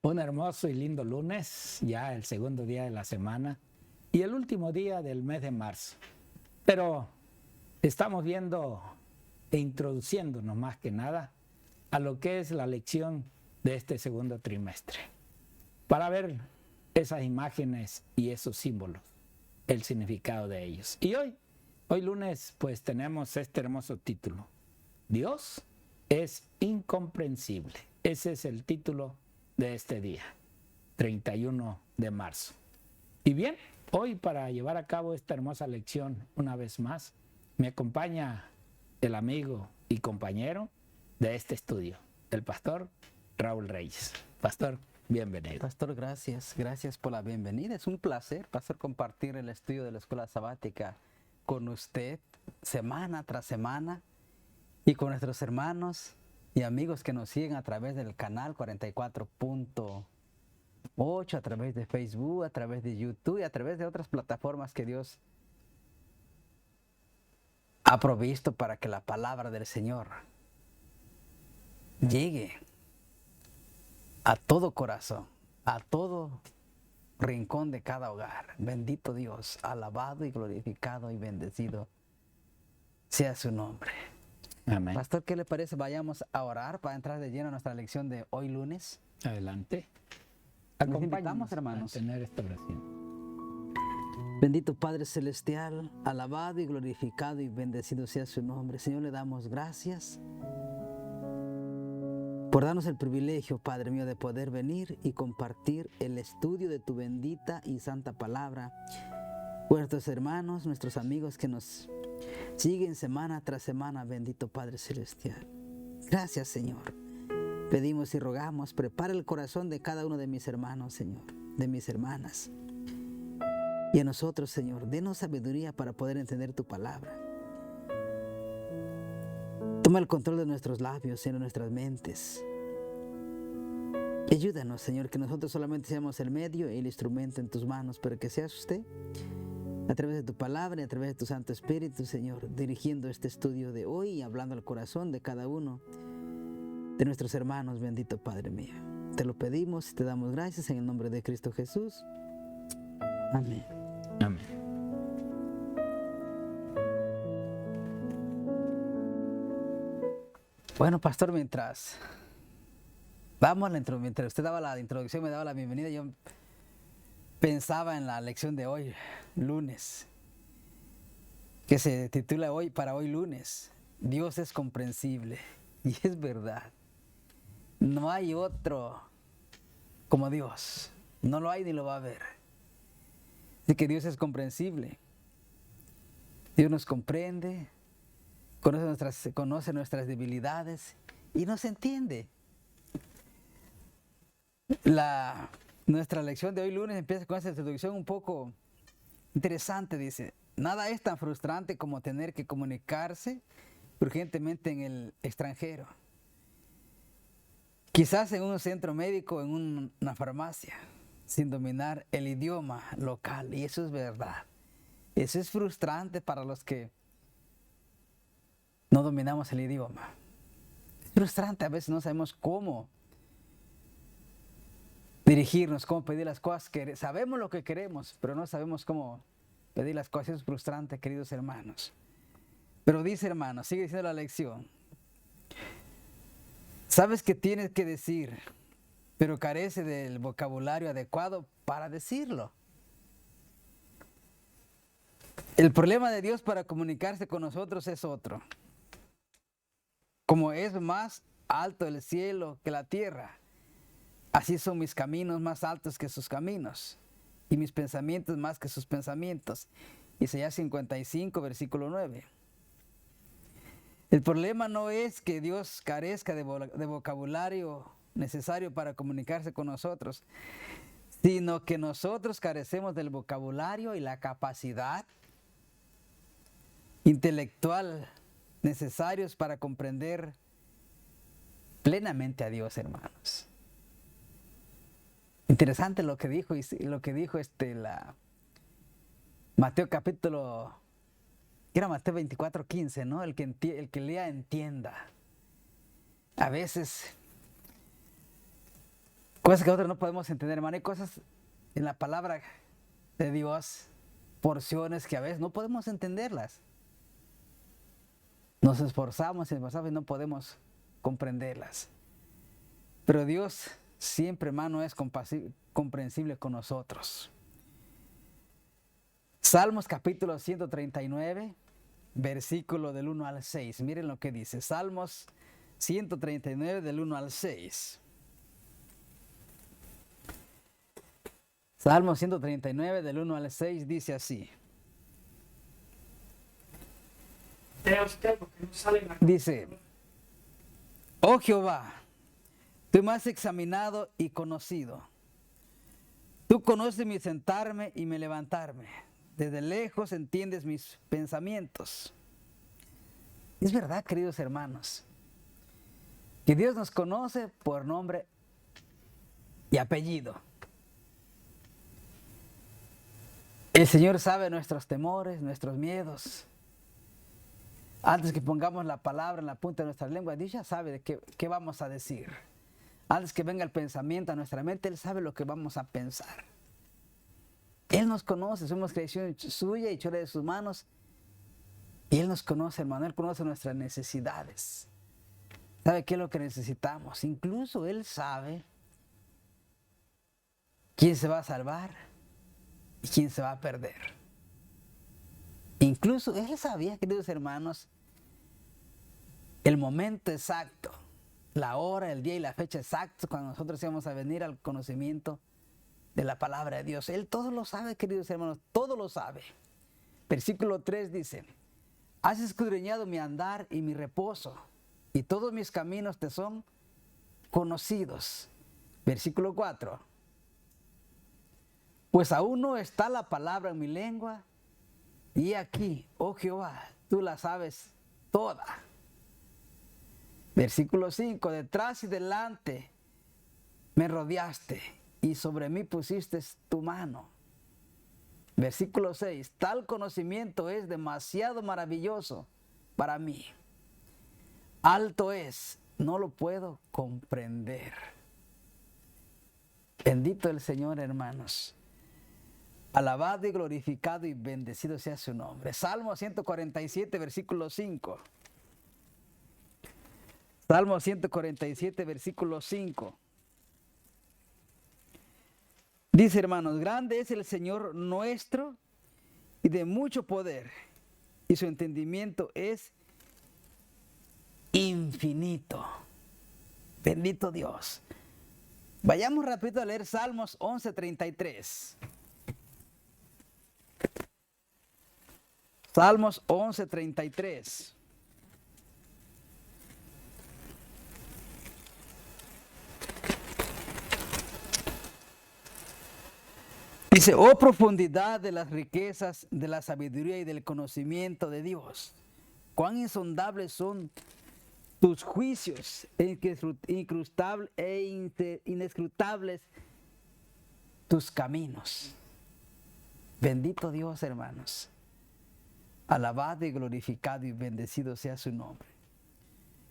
Un hermoso y lindo lunes, ya el segundo día de la semana y el último día del mes de marzo. Pero estamos viendo e introduciéndonos más que nada a lo que es la lección de este segundo trimestre, para ver esas imágenes y esos símbolos, el significado de ellos. Y hoy lunes, pues tenemos este hermoso título: Dios es incomprensible. Ese es el título de este día, 31 de marzo. Y bien, hoy para llevar a cabo esta hermosa lección, una vez más, me acompaña el amigo y compañero de este estudio, el pastor Raúl Reyes. Pastor, bienvenido. Pastor, gracias por la bienvenida. Es un placer, pastor, compartir el estudio de la escuela sabática con usted semana tras semana y con nuestros hermanos y amigos que nos siguen a través del canal 44.8, a través de Facebook, a través de YouTube y a través de otras plataformas que Dios ha provisto para que la palabra del Señor llegue a todo corazón, a todo rincón de cada hogar. Bendito Dios, alabado y glorificado y bendecido sea su nombre. Amén. Pastor, ¿qué le parece? Vayamos a orar para entrar de lleno a nuestra lección de hoy lunes. Adelante. Nos invitamos, hermanos, a tener esta oración. Bendito Padre Celestial, alabado y glorificado y bendecido sea su nombre. Señor, le damos gracias por darnos el privilegio, Padre mío, de poder venir y compartir el estudio de tu bendita y santa palabra con nuestros hermanos, nuestros amigos que nos siguen semana tras semana, bendito Padre Celestial. Gracias, Señor. Pedimos y rogamos, prepara el corazón de cada uno de mis hermanos, Señor, de mis hermanas. Y a nosotros, Señor, denos sabiduría para poder entender tu palabra. Toma el control de nuestros labios y de nuestras mentes. Y ayúdanos, Señor, que nosotros solamente seamos el medio y el instrumento en tus manos, pero que seas usted, a través de tu palabra y a través de tu Santo Espíritu, Señor, dirigiendo este estudio de hoy y hablando al corazón de cada uno de nuestros hermanos, bendito Padre mío. Te lo pedimos y te damos gracias en el nombre de Cristo Jesús. Amén. Amén. Bueno, pastor, mientras usted daba la introducción, me daba la bienvenida, yo pensaba en la lección de hoy, lunes, que se titula hoy, para hoy lunes, Dios es comprensible. Y es verdad, no hay otro como Dios, no lo hay ni lo va a haber. Así que Dios es comprensible, Dios nos comprende, conoce nuestras debilidades y nos entiende. Nuestra lección de hoy lunes empieza con esta introducción un poco interesante. Dice: nada es tan frustrante como tener que comunicarse urgentemente en el extranjero. Quizás en un centro médico, en una farmacia, sin dominar el idioma local. Y eso es verdad. Eso es frustrante para los que no dominamos el idioma. Es frustrante, a veces no sabemos cómo dirigirnos, cómo pedir las cosas. Sabemos lo que queremos, pero no sabemos cómo pedir las cosas. Es frustrante, queridos hermanos. Pero dice, hermanos, sigue diciendo la lección: sabes que tienes que decir, pero carece del vocabulario adecuado para decirlo. El problema de Dios para comunicarse con nosotros es otro. Como es más alto el cielo que la tierra, así son mis caminos más altos que sus caminos, y mis pensamientos más que sus pensamientos. Isaías 55, versículo 9. El problema no es que Dios carezca de vocabulario necesario para comunicarse con nosotros, sino que nosotros carecemos del vocabulario y la capacidad intelectual necesarios para comprender plenamente a Dios, hermanos. Interesante lo que dijo Mateo capítulo, era Mateo 24:15, ¿no? El que lea entienda. A veces Cosas que nosotros no podemos entender, hermano. Hay cosas en la palabra de Dios, porciones que a veces no podemos entenderlas. Nos esforzamos y no podemos comprenderlas. Pero Dios siempre, hermano, es comprensible con nosotros. Salmos capítulo 139, versículo del 1 al 6. Miren lo que dice. Salmos 139 del 1 al 6. Salmo 139 del 1 al 6 dice así. Dice, oh Jehová, tú me has examinado y conocido. Tú conoces mi sentarme y mi levantarme. Desde lejos entiendes mis pensamientos. Es verdad, queridos hermanos, que Dios nos conoce por nombre y apellido. El Señor sabe nuestros temores, nuestros miedos. Antes que pongamos la palabra en la punta de nuestra lengua, Dios ya sabe de qué vamos a decir. Antes que venga el pensamiento a nuestra mente, Él sabe lo que vamos a pensar. Él nos conoce, somos creación suya y chora de sus manos. Y Él nos conoce, hermano, Él conoce nuestras necesidades. Sabe qué es lo que necesitamos. Incluso Él sabe quién se va a salvar y quién se va a perder. Incluso Él sabía, queridos hermanos, el momento exacto, la hora, el día y la fecha exacta cuando nosotros íbamos a venir al conocimiento de la palabra de Dios. Él todo lo sabe, queridos hermanos, todo lo sabe. Versículo 3 dice, has escudriñado mi andar y mi reposo, y todos mis caminos te son conocidos. Versículo 4, pues aún no está la palabra en mi lengua, y aquí, oh Jehová, tú la sabes toda. Versículo 5, detrás y delante me rodeaste y sobre mí pusiste tu mano. Versículo 6, tal conocimiento es demasiado maravilloso para mí. Alto es, no lo puedo comprender. Bendito el Señor, hermanos. Alabado y glorificado y bendecido sea su nombre. Salmo 147, versículo 5. Salmo 147, versículo 5. Dice, hermanos, grande es el Señor nuestro y de mucho poder, y su entendimiento es infinito. Bendito Dios. Vayamos rápido a leer Salmos 11:33. Salmos 11:33. Dice, oh profundidad de las riquezas, de la sabiduría y del conocimiento de Dios. Cuán insondables son tus juicios, inescrutables tus caminos. Bendito Dios, hermanos. Alabado y glorificado y bendecido sea su nombre.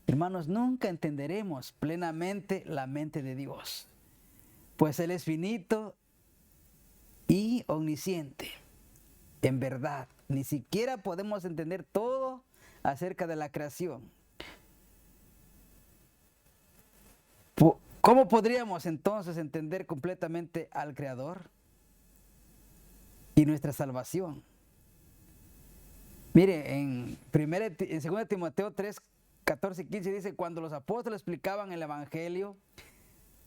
Hermanos, nunca entenderemos plenamente la mente de Dios, pues Él es finito y omnisciente. En verdad, ni siquiera podemos entender todo acerca de la creación. ¿Cómo podríamos entonces entender completamente al Creador y nuestra salvación? Mire, en 2 Timoteo 3, 14 y 15 dice, cuando los apóstoles explicaban el Evangelio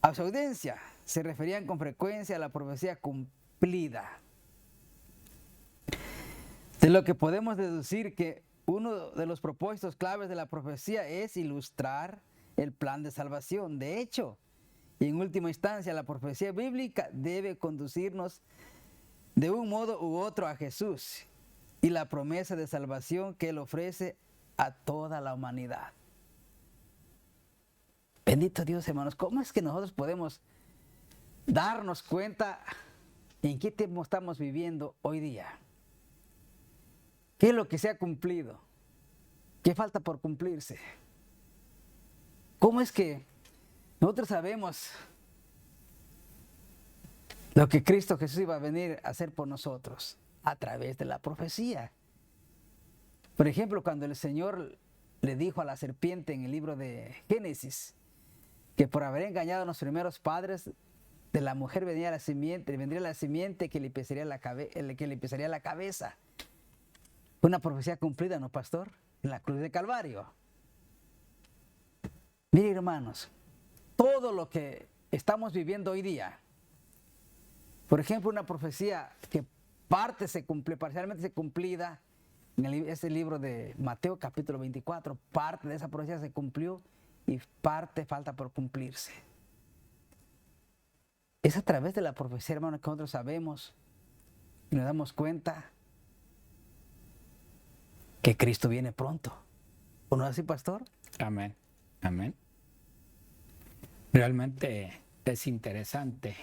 a su audiencia, se referían con frecuencia a la profecía cumplida. De lo que podemos deducir que uno de los propósitos claves de la profecía es ilustrar el plan de salvación. De hecho, y en última instancia, la profecía bíblica debe conducirnos de un modo u otro a Jesús y la promesa de salvación que Él ofrece a toda la humanidad. Bendito Dios, hermanos. ¿Cómo es que nosotros podemos darnos cuenta en qué tiempo estamos viviendo hoy día? ¿Qué es lo que se ha cumplido? ¿Qué falta por cumplirse? ¿Cómo es que nosotros sabemos lo que Cristo Jesús iba a venir a hacer por nosotros a través de la profecía. Por ejemplo, cuando el Señor le dijo a la serpiente en el libro de Génesis que por haber engañado a los primeros padres, de la mujer vendría la simiente que le pisaría la cabeza. Una profecía cumplida, ¿no, pastor? En la cruz de Calvario. Miren, hermanos, todo lo que estamos viviendo hoy día, por ejemplo, una profecía que parcialmente se cumplida, en ese libro de Mateo capítulo 24, parte de esa profecía se cumplió y parte falta por cumplirse. Es a través de la profecía, hermanos, que nosotros sabemos y nos damos cuenta que Cristo viene pronto. ¿O no es así, pastor? Amén, amén. Realmente es interesante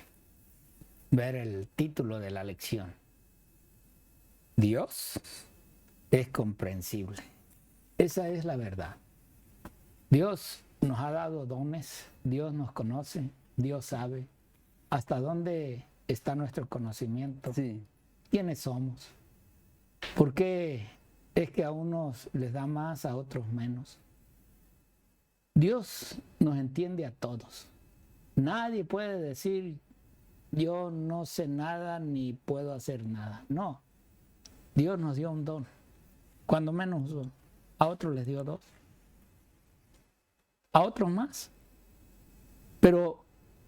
ver el título de la lección. Dios es comprensible. Esa es la verdad. Dios nos ha dado dones, Dios nos conoce, Dios sabe hasta dónde está nuestro conocimiento, Sí. quiénes somos, por qué es que a unos les da más, a otros menos. Dios nos entiende a todos. Nadie puede decir, yo no sé nada ni puedo hacer nada. No, Dios nos dio un don, cuando menos uno. A otros les dio 2, a otros más. Pero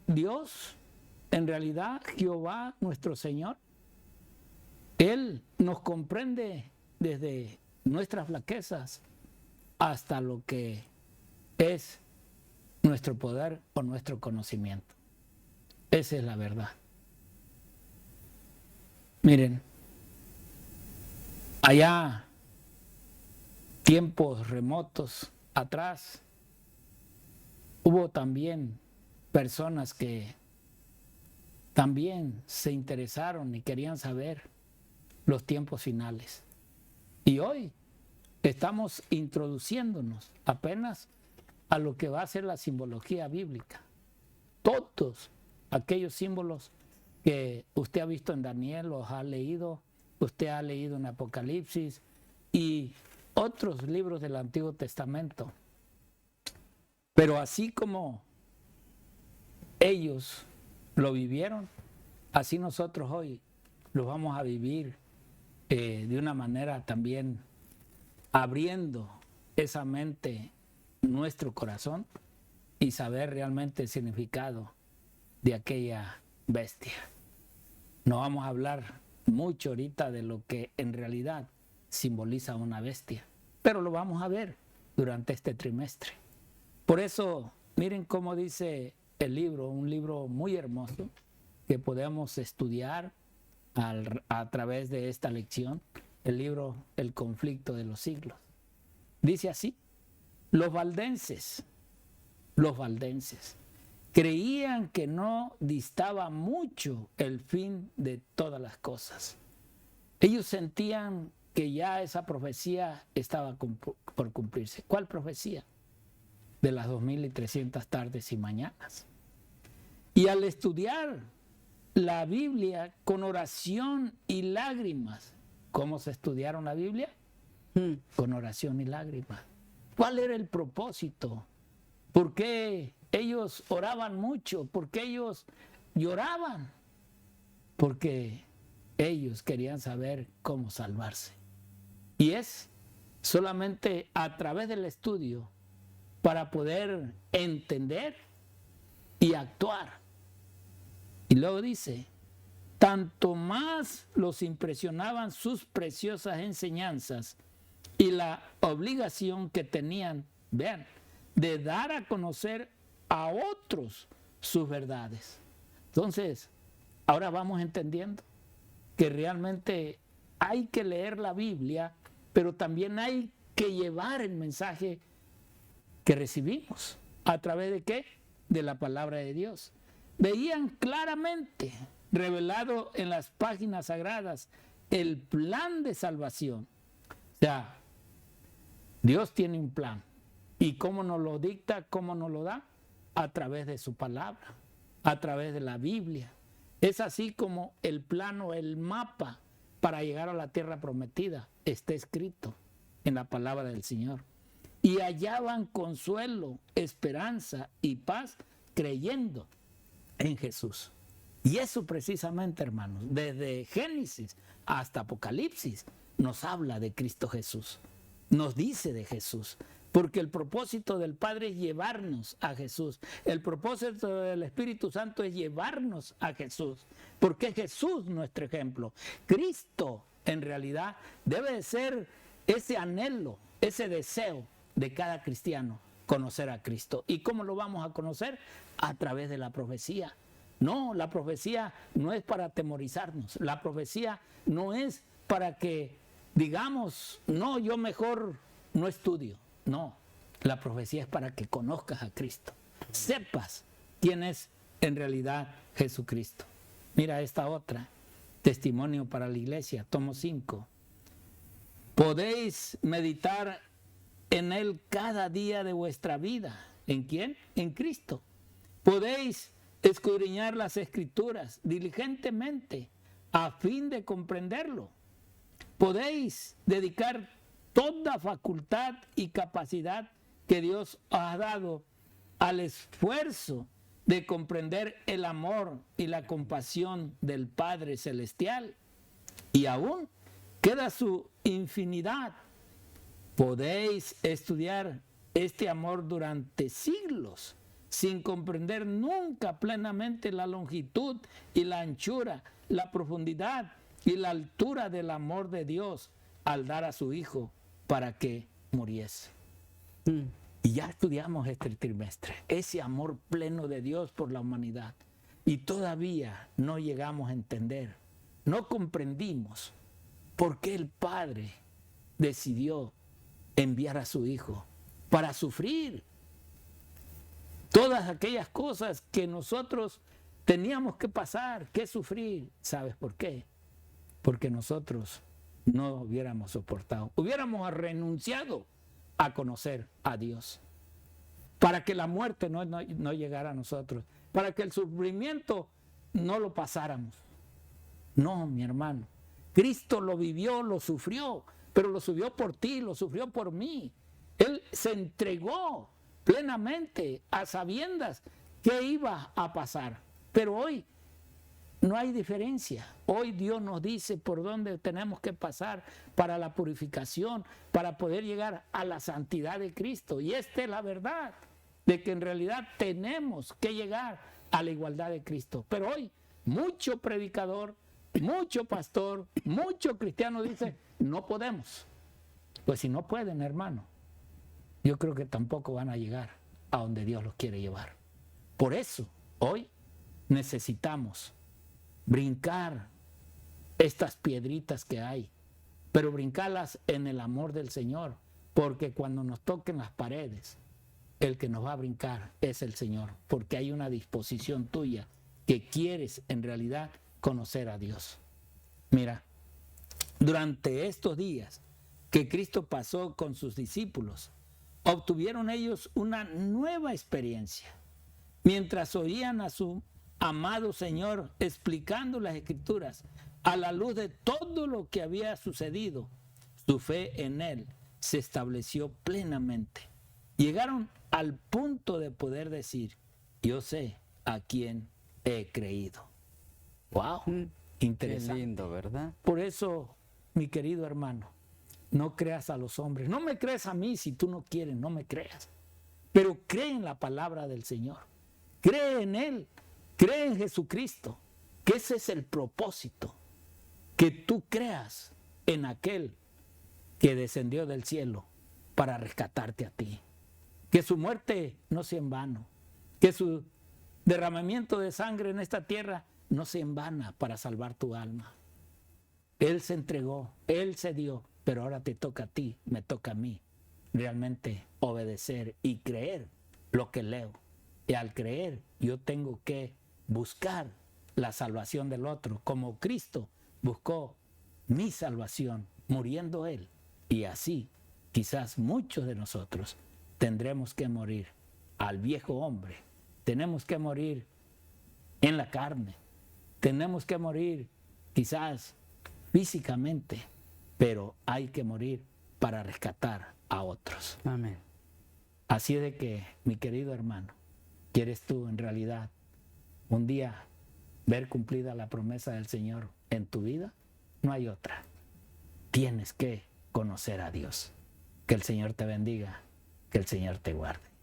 Dios, en realidad, Jehová, nuestro Señor, Él nos comprende desde nuestras flaquezas hasta lo que es nuestro poder o nuestro conocimiento. Esa es la verdad. Miren, allá, tiempos remotos atrás, hubo también personas que también se interesaron y querían saber los tiempos finales. Y hoy estamos introduciéndonos apenas a lo que va a ser la simbología bíblica. Todos aquellos símbolos que usted ha visto en Daniel, los ha leído, usted ha leído en Apocalipsis y otros libros del Antiguo Testamento. Pero así como ellos lo vivieron, así nosotros hoy lo vamos a vivir de una manera también abriendo esa mente, nuestro corazón, y saber realmente el significado de aquella bestia. No vamos a hablar mucho ahorita de lo que en realidad simboliza una bestia, pero lo vamos a ver durante este trimestre. Por eso, miren cómo dice el libro, un libro muy hermoso que podemos estudiar a través de esta lección, el libro El conflicto de los siglos. Dice así: los valdenses creían que no distaba mucho el fin de todas las cosas. Ellos sentían que ya esa profecía estaba por cumplirse. ¿Cuál profecía? De las 2300 tardes y mañanas. Y al estudiar la Biblia con oración y lágrimas, ¿cómo se estudiaron la Biblia? Con oración y lágrimas. ¿Cuál era el propósito? ¿Por qué ellos oraban mucho? ¿Por qué ellos lloraban? Porque ellos querían saber cómo salvarse. Y es solamente a través del estudio para poder entender y actuar. Y luego dice, tanto más los impresionaban sus preciosas enseñanzas y la obligación que tenían, vean, de dar a conocer a otros sus verdades. Entonces, ahora vamos entendiendo que realmente hay que leer la Biblia, pero también hay que llevar el mensaje que recibimos. ¿A través de qué? De la palabra de Dios. Veían claramente, revelado en las páginas sagradas, el plan de salvación. O sea, Dios tiene un plan. ¿Y cómo nos lo dicta? ¿Cómo nos lo da? A través de su palabra, a través de la Biblia. Es así como el plano, el mapa para llegar a la tierra prometida está escrito en la palabra del Señor. Y hallaban consuelo, esperanza y paz creyendo en Jesús. Y eso precisamente, hermanos, desde Génesis hasta Apocalipsis nos habla de Cristo Jesús. Nos dice de Jesús. Porque el propósito del Padre es llevarnos a Jesús. El propósito del Espíritu Santo es llevarnos a Jesús. Porque es Jesús nuestro ejemplo. Cristo, en realidad, debe de ser ese anhelo, ese deseo de cada cristiano, conocer a Cristo. ¿Y cómo lo vamos a conocer? A través de la profecía. No, la profecía no es para atemorizarnos. La profecía no es para que digamos, no, yo mejor no estudio. No, la profecía es para que conozcas a Cristo, sepas quién es en realidad Jesucristo. Mira esta otra, testimonio para la iglesia, tomo 5. Podéis meditar en Él cada día de vuestra vida. ¿En quién? En Cristo. Podéis escudriñar las Escrituras diligentemente a fin de comprenderlo. Podéis dedicar toda facultad y capacidad que Dios ha dado al esfuerzo de comprender el amor y la compasión del Padre Celestial. Y aún queda su infinidad. Podéis estudiar este amor durante siglos sin comprender nunca plenamente la longitud y la anchura, la profundidad y la altura del amor de Dios al dar a su Hijo para que muriese. Y ya estudiamos este trimestre, ese amor pleno de Dios por la humanidad. Y todavía no llegamos a entender, no comprendimos por qué el Padre decidió enviar a su Hijo para sufrir todas aquellas cosas que nosotros teníamos que pasar, que sufrir. ¿Sabes por qué? Porque nosotros no hubiéramos soportado, hubiéramos renunciado a conocer a Dios, para que la muerte no llegara a nosotros, para que el sufrimiento no lo pasáramos. No, mi hermano, Cristo lo vivió, lo sufrió, pero lo sufrió por ti, lo sufrió por mí. Él se entregó plenamente a sabiendas que iba a pasar. Pero hoy no hay diferencia. Hoy Dios nos dice por dónde tenemos que pasar para la purificación, para poder llegar a la santidad de Cristo. Y esta es la verdad, de que en realidad tenemos que llegar a la igualdad de Cristo. Pero hoy mucho predicador, mucho pastor, mucho cristiano dice, no podemos. Pues si no pueden, hermano, yo creo que tampoco van a llegar a donde Dios los quiere llevar. Por eso, hoy necesitamos brincar estas piedritas que hay, pero brincarlas en el amor del Señor, porque cuando nos toquen las paredes, el que nos va a brincar es el Señor, porque hay una disposición tuya que quieres en realidad conocer a Dios. Mira, durante estos días que Cristo pasó con sus discípulos, obtuvieron ellos una nueva experiencia. Mientras oían a su amado Señor explicando las Escrituras a la luz de todo lo que había sucedido, su fe en Él se estableció plenamente. Llegaron al punto de poder decir, yo sé a quién he creído. ¡Wow! Interesante. Qué lindo, ¿verdad? Por eso, mi querido hermano, no creas a los hombres. No me creas a mí si tú no quieres, no me creas. Pero cree en la palabra del Señor. Cree en Él. Cree en Jesucristo. Que ese es el propósito. Que tú creas en aquel que descendió del cielo para rescatarte a ti. Que su muerte no sea en vano. Que su derramamiento de sangre en esta tierra no sea en vano para salvar tu alma. Él se entregó, Él se dio, pero ahora te toca a ti, me toca a mí, realmente obedecer y creer lo que leo. Y al creer, yo tengo que buscar la salvación del otro, como Cristo buscó mi salvación, muriendo Él. Y así, quizás muchos de nosotros tendremos que morir al viejo hombre. Tenemos que morir en la carne, tenemos que morir quizás físicamente, pero hay que morir para rescatar a otros. Amén. Así de que, mi querido hermano, ¿quieres tú en realidad un día ver cumplida la promesa del Señor en tu vida? No hay otra. Tienes que conocer a Dios. Que el Señor te bendiga, que el Señor te guarde.